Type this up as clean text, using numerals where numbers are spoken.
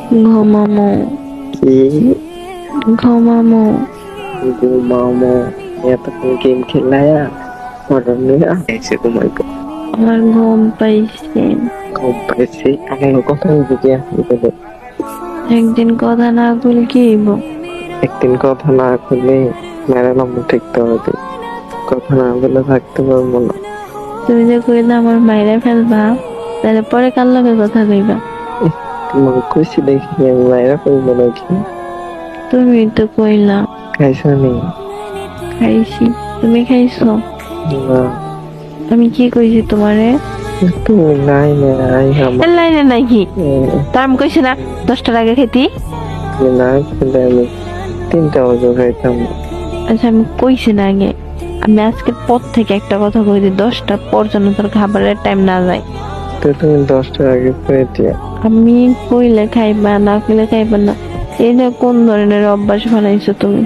ঘুমামো। কি ঘুমামো। ঘুমামো? এতক্ষণ game খেলায়া order নিয়ে এসে ঘুমাইবো। আমার ঘুম পাইছে। ঘুম পাইছি, এখনো কথা বলবি কি আসলে তোদের? একদিন কথা না বলে কি হইব? একদিন কথা না করলে মেরে নম্বর ঠিকতে হবে। কথা না বলে থাকতে পারবো না। তুমি যে কইলা আমার মাইরা ফেলবা, তাহলে পরে কার লগে কথা কইবা? তোমাকে খুশি দেখি আমি মায়েরা করবো নাকি? তুমি তো কইলা। খাইছো নি? খাইছি। তুমি খাইছো? না, আমি কি কইছি তোমারে? তুমি নাই নাই আমার লাইনে নাকি? তার আমি কইছি না 10টার আগে খেতি? তুমি না খেলে আমি 3টা বাজে খাইতাম। আচ্ছা আমি কইছি না আগে? আমি আজকের পর থেকে একটা কথা কই দিই, 10টা পর যেন তোর খাবারের টাইম না যায়। তো তুমি 10টার আগে খেয়ে দিও। আমি কইলে খাইবা, না কইলে খাইবা না। এটা কোন ধরনের অভ্যাস বানাইছো তুমি?